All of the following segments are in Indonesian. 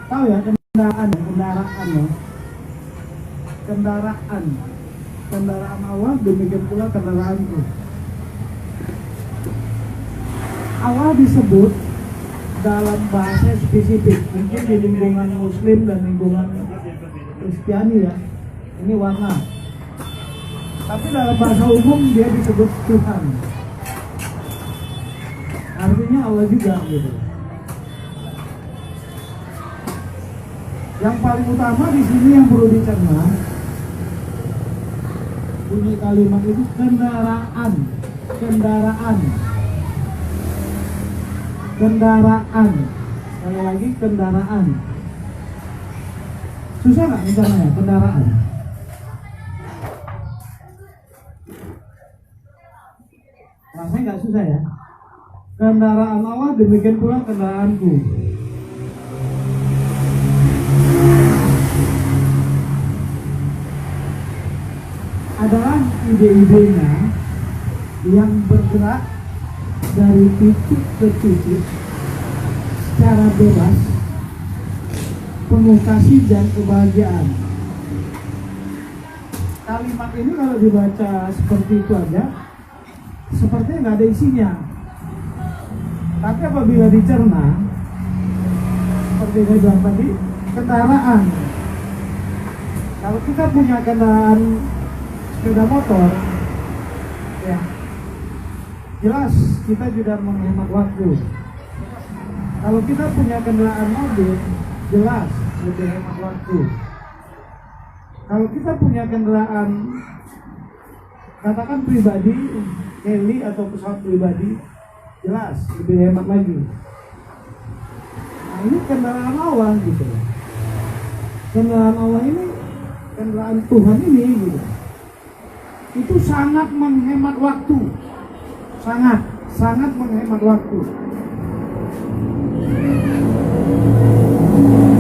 Tahu ya kendaraan, kendaraan ya. Kendaraan. Kendaraan Allah demikian pula kendaraanku. Allah disebut dalam bahasa spesifik, mungkin di lingkungan Muslim dan lingkungan Kristiani ya. Ini warna. Tapi dalam bahasa umum dia disebut Tuhan. Artinya Allah juga gitu. Yang paling utama di sini yang perlu dicerna, bunyi kalimat itu kendaraan, kendaraan, kendaraan. Sekali lagi kendaraan. Susah nggak misalnya kendaraan? Rasanya nggak susah ya. Kendaraan Allah demikian pula kendaraanku. Adalah ide-idenya yang bergerak dari titik ke titik secara bebas, penuh kasih dan kebahagiaan. Kalimat ini kalau dibaca seperti itu aja, sepertinya nggak ada isinya. Tapi apabila dicerna, seperti saya bilang tadi, kendaraan. Kalau kita punya kendaraan sepeda motor, ya jelas kita juga menghemat waktu. Kalau kita punya kendaraan mobil, jelas lebih hemat waktu. Kalau kita punya kendaraan, katakan pribadi, heli atau pesawat pribadi, jelas lebih hemat lagi. Nah ini kendaraan Allah gitu. Kendaraan Allah ini, kendaraan Tuhan ini gitu. Itu sangat menghemat waktu. Sangat menghemat waktu.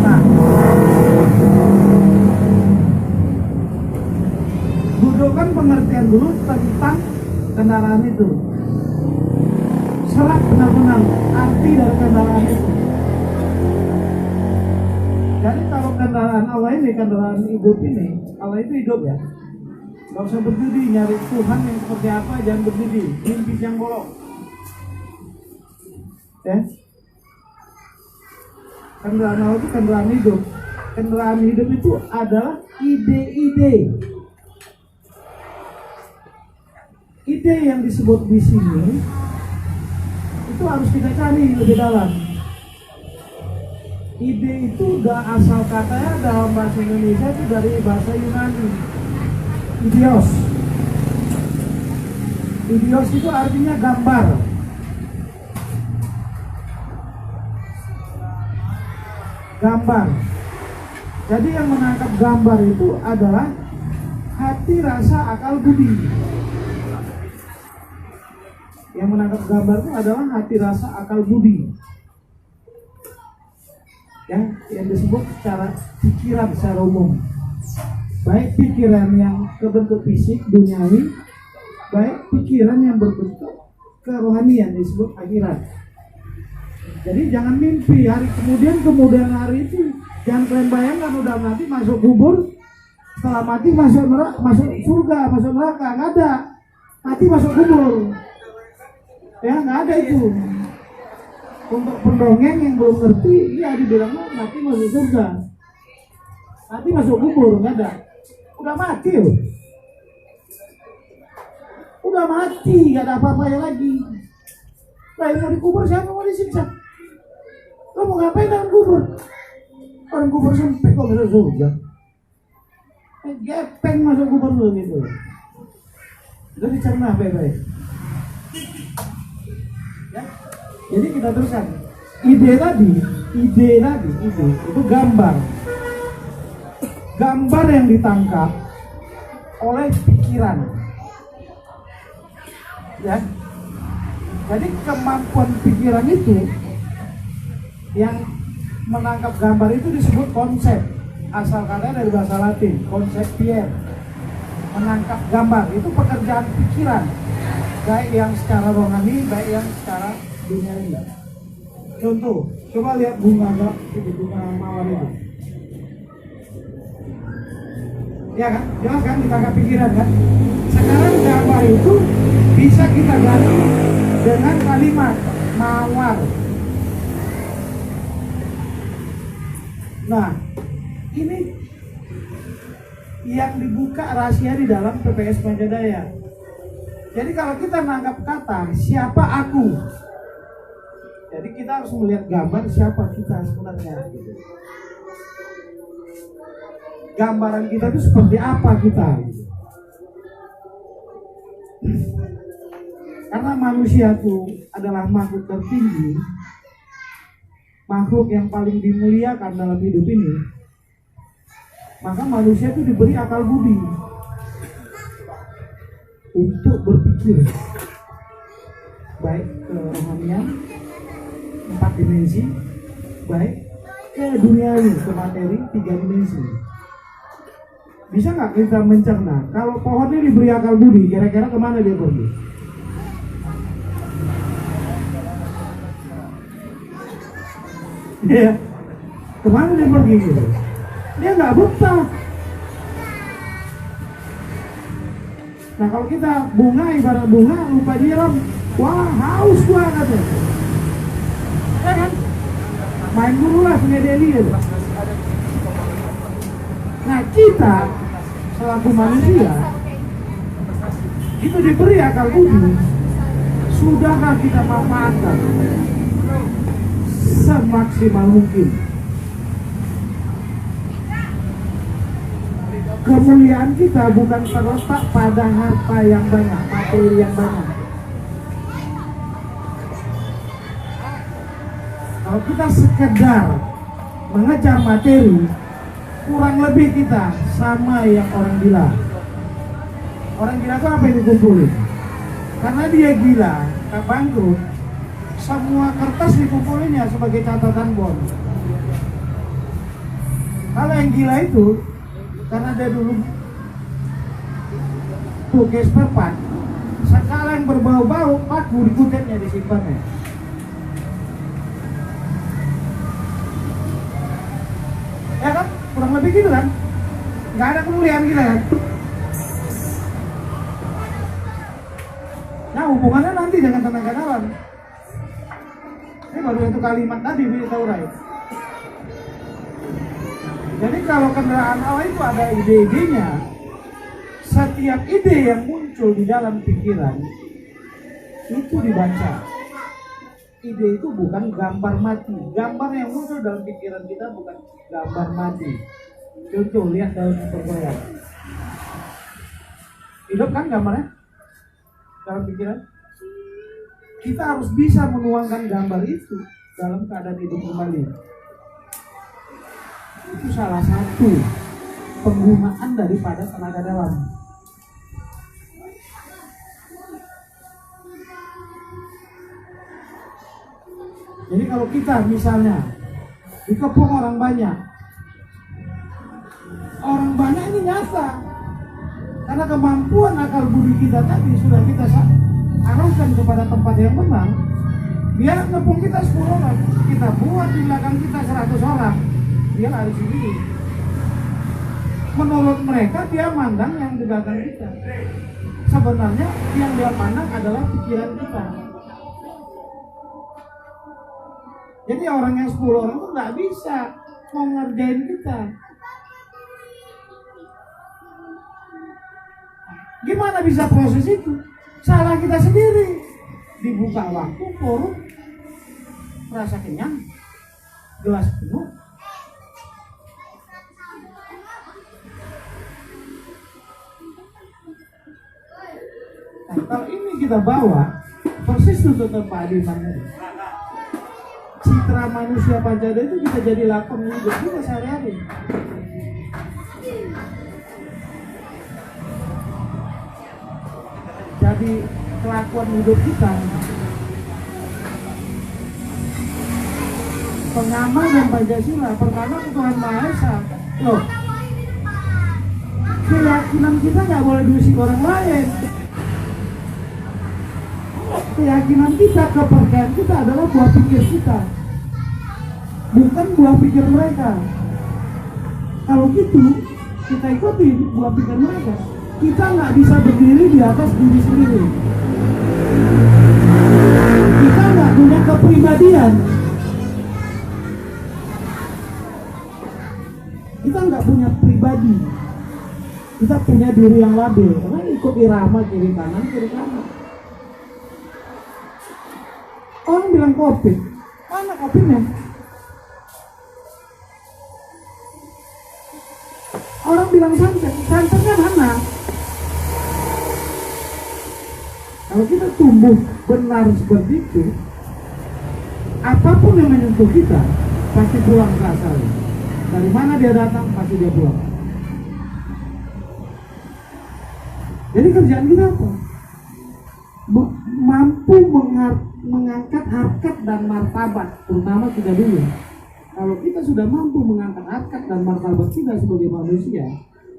Nah, dudukkan pengertian dulu tentang kendaraan itu. Serap benar-benar arti dari kendaraan itu. Jadi kalau kendaraan Allah ini, kendaraan hidup ini, Allah itu hidup ya. Gak usah berjudi nyari Tuhan yang seperti apa, jangan berjudi, mimpi yang bolong. Ya. Kendaraan Allah itu kendaraan hidup. Kendaraan hidup itu adalah ide-ide. Ide yang disebut di sini itu harus kita cari lebih dalam. Ide itu udah asal katanya dalam bahasa Indonesia itu dari bahasa Yunani. Idios. Idios itu artinya gambar. Gambar. Jadi yang menangkap gambar itu adalah hati, rasa, akal, budi. Yang menangkap gambar itu adalah hati, rasa, akal, budi. Yang disebut secara pikiran secara umum. Baik pikiran yang berbentuk fisik duniawi, baik pikiran yang berbentuk kerohanian disebut akhirat. Jadi jangan mimpi hari kemudian hari itu, jangan kalian bayangkan udah mati masuk kubur, setelah mati masuk neraka, masuk surga, masuk neraka, nggak ada. Mati masuk kubur, ya nggak ada itu. Untuk pendongeng yang belum ngerti, iya dibilang mati masuk surga, mati masuk kubur, nggak ada. Udah mati loh. Udah mati, gak ada apa-apanya lagi. Lah yang mau dikubur siapa mau disiksa? Lo mau ngapain dalam kubur? Orang kubur sempit kok bisa surga. Gepeng masuk kubur lo gitu. Udah dicerna baik-baik. Ya? Jadi kita teruskan. Ide tadi itu gambar. Gambar yang ditangkap oleh pikiran, ya. Jadi kemampuan pikiran itu yang menangkap gambar itu disebut konsep. Asal katanya dari bahasa Latin, concepere, menangkap gambar. Itu pekerjaan pikiran, baik yang secara rohani, baik yang secara duniawi. Contoh, Coba lihat bunga itu, bunga mawar itu. Ya kan, jelas kan, ditangkap pikiran kan. Sekarang gambar itu bisa kita ganti dengan kalimat mawar. Nah, ini yang dibuka rahasia di dalam PPS Pancadaya. Jadi kalau kita nangkap kata siapa aku, jadi kita harus melihat gambar siapa kita sebenarnya. Gambaran kita itu seperti apa kita. Karena manusia itu adalah makhluk tertinggi, makhluk yang paling dimuliakan dalam hidup ini, maka manusia itu diberi akal budi untuk berpikir, baik ke rohanian 4 dimensi, baik ke duniawi, ke materi 3 dimensi. Bisa nggak kita mencerna kalau pohon ini diberi akal budi, kira-kira kemana dia pergi? Ya, kemana dia pergi gitu? Dia nggak betah. Nah kalau kita bunga, ibarat bunga, lupa nyiram, wah haus gua katanya. Ya kan? Main dulu lah punya Deli gitu. Nah kita selaku manusia itu diberi akal budi, sudahkah kita manfaatkan semaksimal mungkin? Kemuliaan kita bukan terletak pada harta yang banyak, materi yang banyak. Kalau kita sekedar mengejar materi, kurang lebih kita sama yang orang gila. Orang gila itu apa yang dikumpulin? Karena dia gila, bangkrut, semua kertas dikumpulinnya sebagai catatan bon. Kalau yang gila itu, karena dia dulu pakai spare part, sekarang berbau-bau, paku dikutipnya disimpannya. Ya kan? Kurang lebih gitu kan? Nggak ada kemuliaan kita kan? Nah hubungannya nanti dengan tenaga dalam. Ini baru itu kalimat tadi kita urai. Jadi kalau kendaraan Allah itu ada ide-idenya, setiap ide yang muncul di dalam pikiran itu dibaca. Ide itu bukan gambar mati. Gambar yang muncul dalam pikiran kita bukan gambar mati. Contoh, lihat daun yang bergoyang. Hidup kan gambarnya? Dalam pikiran. Kita harus bisa menuangkan gambar itu dalam keadaan hidup kembali. Itu salah satu penggunaan daripada tenaga dalam. Jadi kalau kita misalnya dikepung orang banyak ini nyata. Karena kemampuan akal budi kita tadi sudah kita arahkan kepada tempat yang benar. Dia ngepung kita 10 orang, kita buat di belakang kita 100 orang, dia lari sendiri. Menurut mereka dia mandang yang di belakang kita. Sebenarnya yang dia pandang adalah pikiran kita. Jadi orang yang 10 orang itu nggak bisa mau ngerjain kita. Gimana bisa proses itu? Salah kita sendiri. Dibuka waktu, forum, merasa kenyang, gelas penuh. Nah, kalau ini kita bawa, persis untuk Pak Adi Mandiri. Citra manusia Pancadaya itu bisa jadi lakon hidup juga sehari-hari. Jadi kelakuan hidup kita, pengamal dan Pancasila, pertama Tuhan Maha Esa. Loh, keyakinan kita nggak boleh diusik orang lain. Keyakinan kita, kepercayaan kita adalah buah pikir kita. bukan buah pikir mereka. Kalau gitu, kita ikuti buah pikir mereka. Kita nggak bisa berdiri di atas diri sendiri. Kita nggak punya kepribadian. Kita nggak punya pribadi. Kita punya diri yang labil. Karena ikut irama kiri kanan, kiri kanan. Orang bilang COVID, mana COVID-nya? Orang bilang santet, santetnya mana? Kalau kita tumbuh benar seperti itu, apapun yang menyentuh kita pasti pulang ke asalnya. Dari mana dia datang pasti dia pulang. Jadi kerjaan kita apa? Mampu mengangkat harkat dan martabat, terutama kita dulu. Kalau kita sudah mampu mengangkat harkat dan martabat kita sebagai manusia,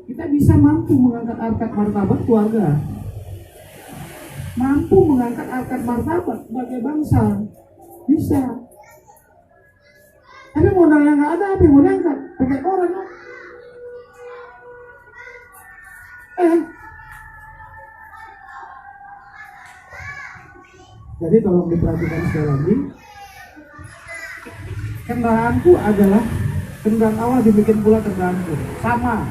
kita bisa mampu mengangkat harkat martabat keluarga, mampu mengangkat harkat martabat sebagai bangsa, bisa. Tapi modalnya nggak ada, apa yang mau diangkat? Pakai koran, no? Jadi tolong diperhatikan sekali lagi. Kendaraanku adalah kendaraan Allah dibikin pula kendaraanku. Sama.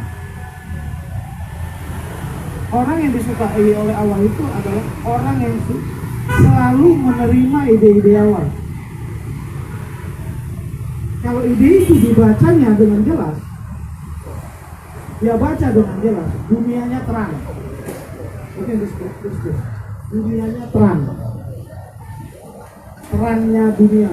Orang yang disukai oleh Allah itu adalah orang yang selalu menerima ide-ide Allah. Kalau ide itu dibacanya dengan jelas, dia baca dengan jelas, dunianya terang. Oke, terus. Dunianya terang. Terangnya dunia.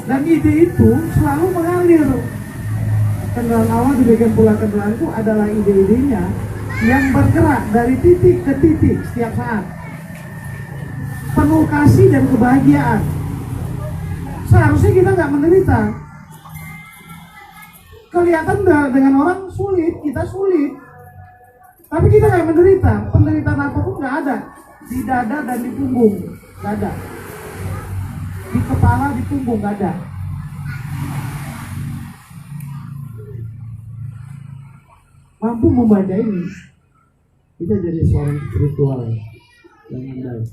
Dan ide itu selalu mengalir. Kendaraan Allah dibikin pula kendaraanku adalah ide-idenya yang bergerak dari titik ke titik setiap saat. Penuh kasih dan kebahagiaan. Seharusnya kita nggak menderita. Kelihatan dengan orang sulit, kita sulit. Tapi kita nggak menderita. Penderitaan apapun nggak ada. Di dada dan di punggung nggak ada. Di kepala, di punggung nggak ada. Mampu membaca ini, kita jadi seorang spiritual yang andal.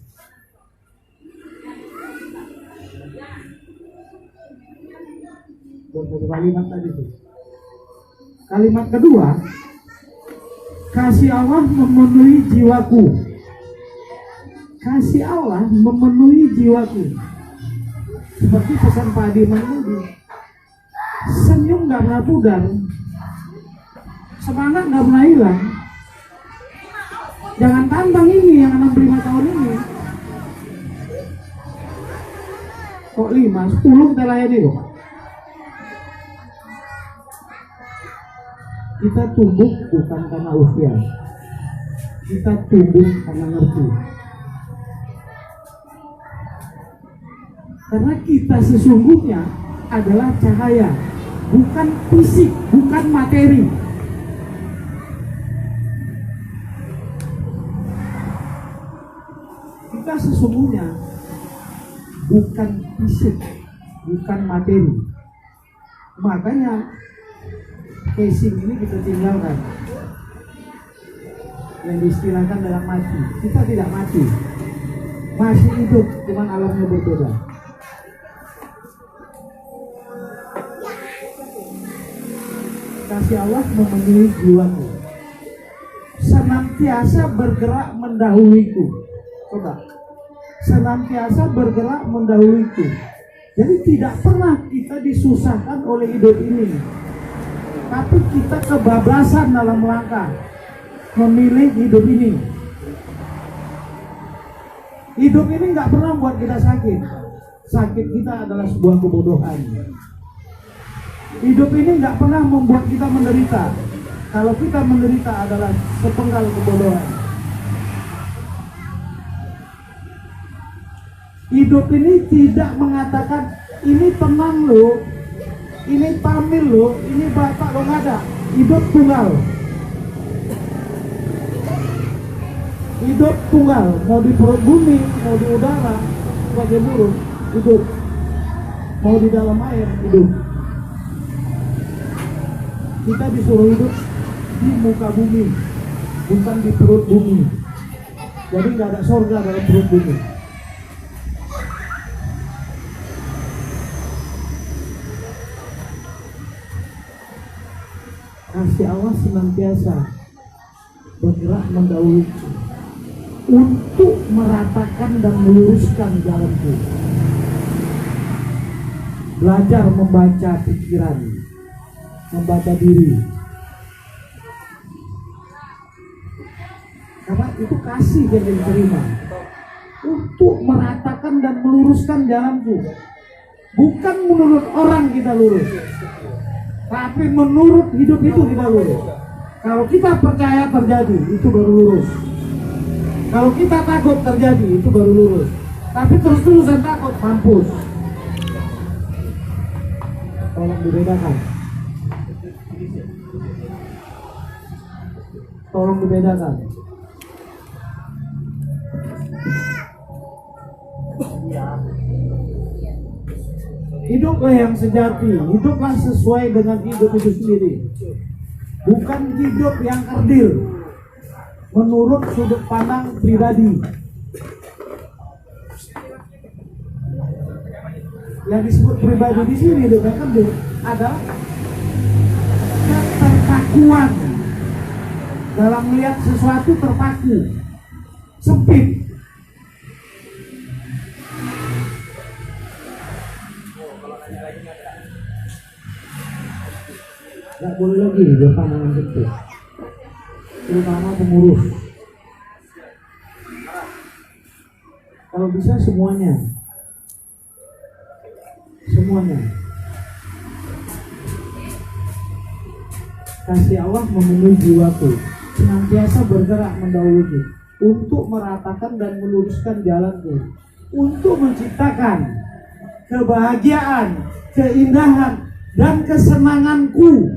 Satu kalimat tadi tuh. Kalimat kedua, kasih Allah memenuhi jiwaku. Kasih Allah memenuhi jiwaku. Seperti pesan Pak Adiman tadi, senyum gak pernah pudar, semangat gak pernah hilang. Jangan tambang ini yang 65 tahun ini. Kok 5, 10 kita layani kok. Kita tumbuh bukan karena usia, kita tumbuh karena ngerti. Karena kita sesungguhnya adalah cahaya, bukan fisik, bukan materi. Kita sesungguhnya bukan fisik, bukan materi. Makanya casing ini kita tinggalkan. Yang diistilahkan dalam mati. Kita tidak mati, masih hidup, cuman alamnya berbeda. Kasih Allah memenuhi jiwaku, senantiasa bergerak mendahuluiku. Coba, senantiasa bergerak mendahuluiku. Jadi tidak pernah kita disusahkan oleh hidup ini, tapi kita kebablasan dalam langkah memilih hidup ini. Hidup ini nggak pernah buat kita sakit. Sakit kita adalah sebuah kebodohan. Hidup ini nggak pernah membuat kita menderita. Kalau kita menderita adalah sepenggal kebodohan. Hidup ini tidak mengatakan ini tenang loh, ini tamil loh, ini batak loh, nggak ada. Hidup tunggal. hidup tunggal, mau di perut bumi, mau di udara sebagai burung hidup, mau di dalam air hidup. Kita disuruh hidup di muka bumi, bukan di perut bumi. Jadi nggak ada surga dalam perut bumi. Kasih Allah senantiasa bergerak mendahului untuk meratakan dan meluruskan jalanku. Belajar membaca pikiran, membaca diri. Karena itu kasih yang diterima untuk meratakan dan meluruskan jalanku. Bukan menurut orang kita lurus, tapi menurut hidup itu kita lurus. Kalau kita percaya terjadi, itu baru lurus. Kalau kita takut terjadi, itu baru lurus. Tapi terus-terusan takut, mampus. Tolong dibedakan. Tolong dibedakan. Hiduplah yang sejati, hiduplah sesuai dengan hidup itu sendiri. Bukan hidup yang kerdil menurut sudut pandang pribadi. Yang disebut pribadi di sini hidup yang kerdil adalah keterpakuan dalam melihat sesuatu, terpaku, sempit. Gak boleh lagi berpandangan sempit, terutama pengurus. Kalau bisa semuanya, kasih Allah memenuhi jiwaku, senantiasa bergerak mendahului untuk meratakan dan meluruskan jalanku, untuk menciptakan kebahagiaan, keindahan, dan kesenanganku.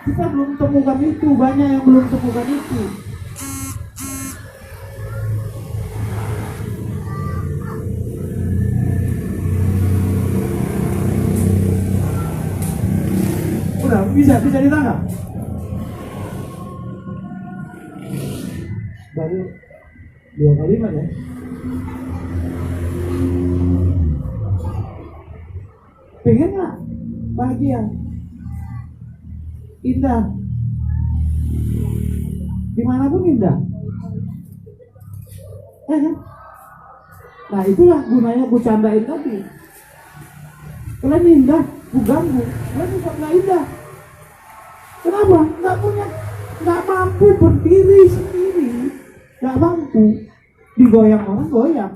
Kita belum temukan itu, banyak yang belum temukan itu. Udah, bisa ditangkap? Baru 2 kalimat ya. Pengen nggak bahagia, indah, dimanapun indah, kan? Nah itulah gunanya ku candain tadi. Kalian indah, ku ganggu, kalian juga nggak indah. Kenapa? Nggak mampu berdiri sendiri, nggak mampu, digoyang orang goyang.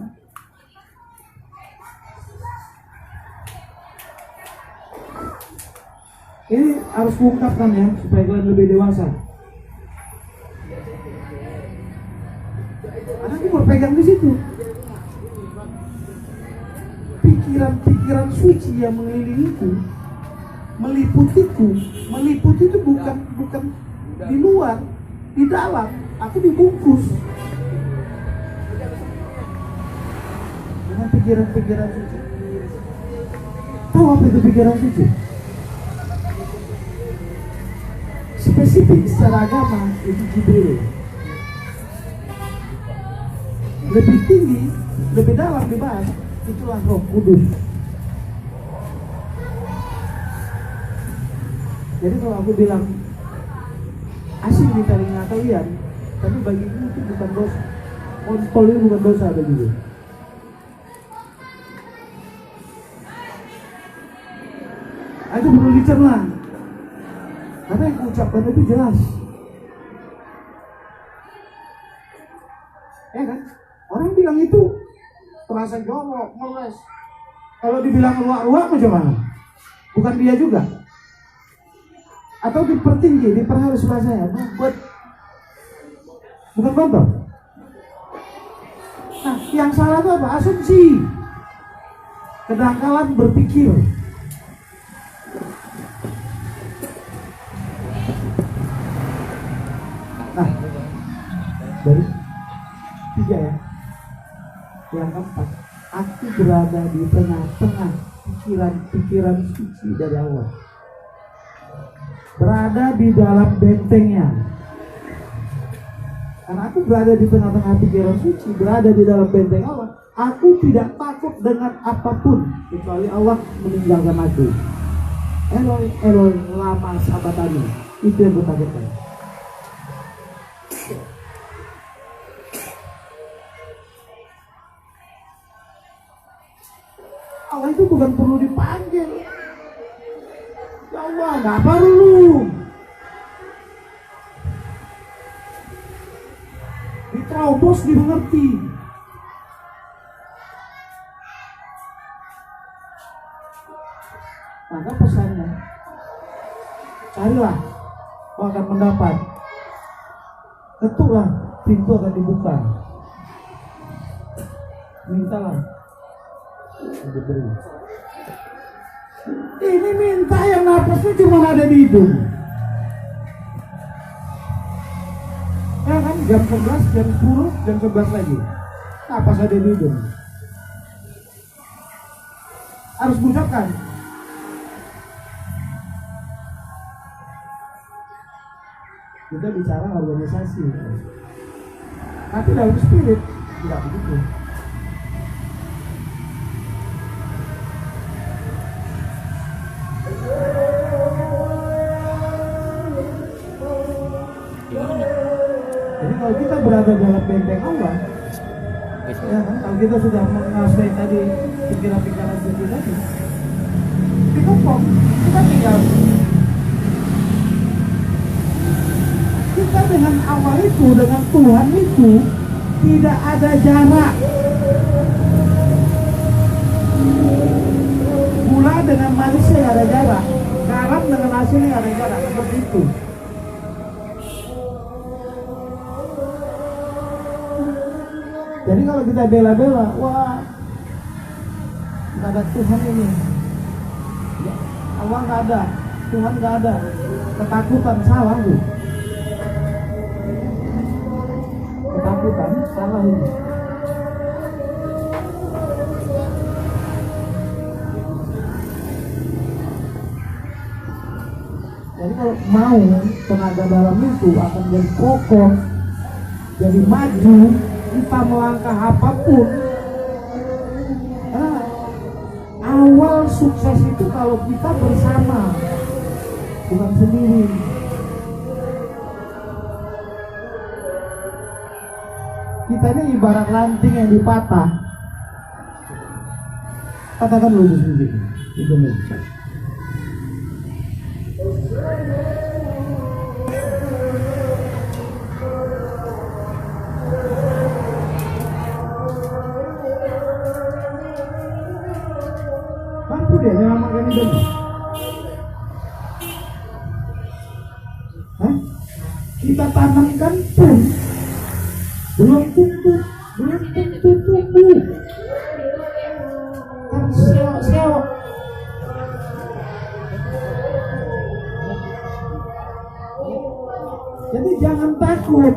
Ini harus diungkapkan ya, supaya kalian lebih dewasa. Karena aku berpegang di situ. Pikiran-pikiran suci yang mengelilingiku, meliputiku. Meliputi itu bukan di luar, di dalam. Aku dibungkus dengan pikiran-pikiran suci. Tahu apa itu pikiran suci? Spesifik secara agama itu Jibril. Lebih tinggi, lebih dalam dibahas, itulah Roh Kudus. Jadi kalau aku bilang asing di telinga kalian, tapi bagiku itu bukan dosa. Kontol itu bukan dosa begitu. Itu perlu dicerna. Karena yang kuucapkan itu jelas. Ya kan? Orang bilang itu terasa jorok, meles. Kalau dibilang luak-luak macam mana? Bukan dia juga. Atau dipertinggi, diperhalus bahasanya. Bukan kontol. Nah, yang salah itu apa? Asumsi. Kedangkalan berpikir. Dari 3 ya. Yang keempat, aku berada di tengah-tengah pikiran-pikiran suci dari Allah. Berada di dalam bentengnya. Karena aku berada di tengah-tengah pikiran suci, berada di dalam benteng Allah, aku tidak takut dengan apapun kecuali Allah meninggalkan aku. Eloi, Eloi, lama sabatani. Itu yang gue takutkan. Allah itu bukan perlu dipanggil. Ya Allah, nggak perlu. Diterobos, dimengerti. Maka pesannya, carilah, kau akan mendapat. Ketuklah, pintu akan dibuka. Mintalah, diberi. Ini minta yang napasnya cuma ada di hidung. Ya kan, jam 11, jam 10, jam 11 lagi. Napas ada di hidung. Harus mengucapkan. Kita bicara organisasi, tapi dalam spirit tidak begitu. Jadi kalau kita berada dalam benteng Allah, ya kan, kalau kita sudah menguasai tadi pikiran-pikiran suci tadi, kita tinggal. Kita dengan Allah itu, dengan Tuhan itu tidak ada jarak. Gula dengan manisnya ada jarak, garam dengan asinnya ada jarak, seperti itu. Jadi kalau kita bela-bela, wah, nggak ada Tuhan ini, Allah nggak ada, Tuhan nggak ada, ketakutan, salah tuh. Ketakutan, salah ini. Jadi kalau mau tenaga dalam itu akan jadi kokoh, jadi maju, kita melangkah apapun. Awal sukses itu kalau kita bersama, bukan sendiri. Kita ini ibarat ranting yang dipatah. Katakan lu sendiri. Itu nih. Mampu dia menyelamatkan hidup. Hah? Kita tanamkan pun belum tentu tumbuh. Kan seok-seok. Jadi jangan takut.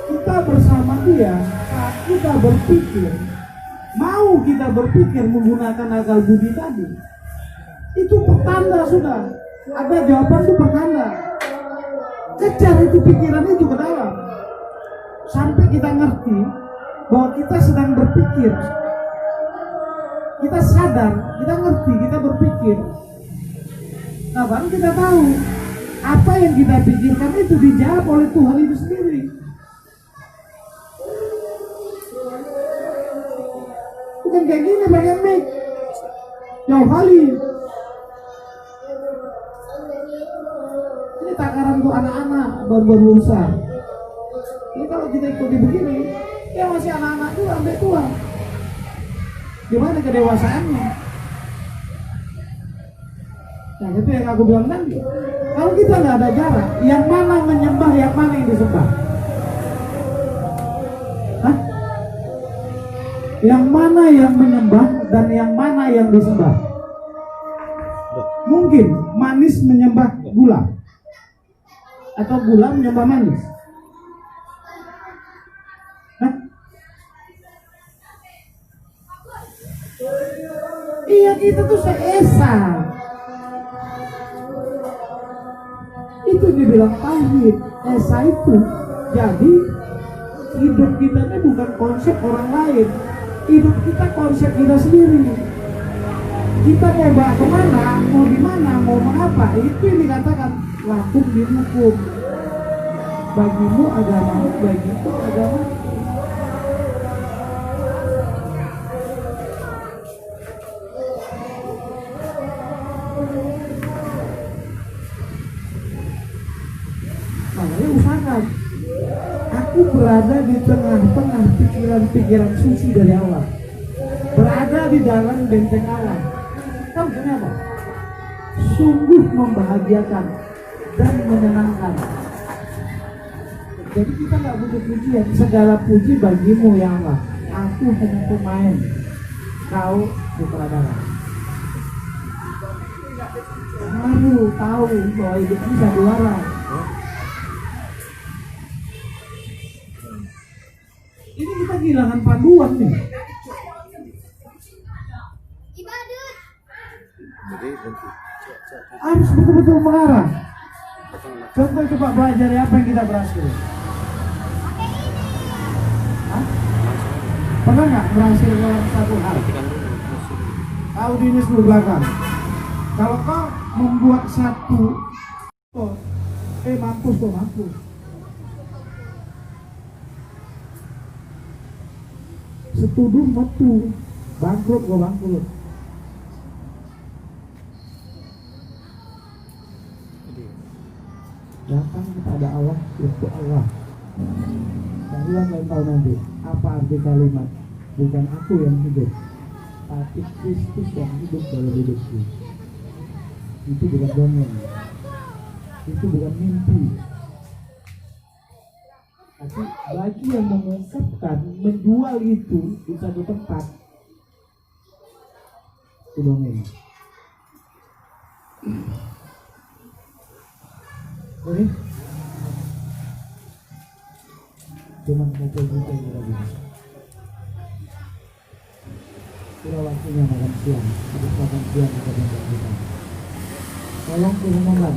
Kita bersama dia, saat kita berpikir, mau kita berpikir menggunakan akal budi tadi, itu pertanda sudah. Ada jawaban itu pertanda. Kejar itu pikirannya itu ke dalam. Sampai kita ngerti bahwa kita sedang berpikir. Kita sadar, kita ngerti, kita berpikir. Nah, baru kita tahu apa yang kita pikirkan itu dijawab oleh Tuhan itu sendiri. Bukan kayak gini bagian mic. Jauh kali. Ini takaran untuk anak-anak baru-baru besar. Ini kalau kita ikuti begini, ya masih anak-anak juga sampai tua. Gimana kedewasaannya? Nah itu yang aku bilang tadi. Kalau kita nggak ada jarak, yang mana menyembah, yang mana yang disembah? Hah? Yang mana yang menyembah dan yang mana yang disembah? Mungkin manis menyembah gula. atau gula menambah manis? Hah? Iya, kita tuh seesa. Itu dibilang tauhid. Esa itu. Jadi hidup kita ini bukan konsep orang lain. Hidup kita konsep kita sendiri. Kita mau bawa kemana, mau di mana, mau mengapa, itu yang dikatakan lakum dihukum. Bagimu agamamu, bagiku agama. Makanya usahakan. Aku berada di tengah-tengah pikiran-pikiran suci dari Allah. Berada di dalam benteng Allah. Tahu kenapa? Sungguh membahagiakan dan menyenangkan. Jadi kita nggak butuh pujian. Segala puji bagimu ya Allah. Aku hanya pemain. Kau sutradara. Baru tahu bahwa hidup ini sandiwara. Ini kita kehilangan panduan nih. Harus betul-betul mengarah. Contoh coba belajar apa yang kita berhasil. Hah? Pernah nggak berhasil dalam satu hal? Tahu di sebelah belakang. Kalau kau membuat satu, mampus kok mampus. Setuduh metu, bangkrut kok bangkrut. Datang kepada Allah untuk Allah. Kalian lain tahu nanti apa arti kalimat bukan aku yang hidup, tapi Kristus yang hidup dalam hidupku. Itu bukan dongeng, itu bukan mimpi. Tapi bagi yang mengungkapkan, menjual itu di satu tempat, itu dongeng. Oke? Cuman mobil-mobil lagi. Sudah waktunya makan siang. Habis makan siang kita belajar kita. Tolong turunkan.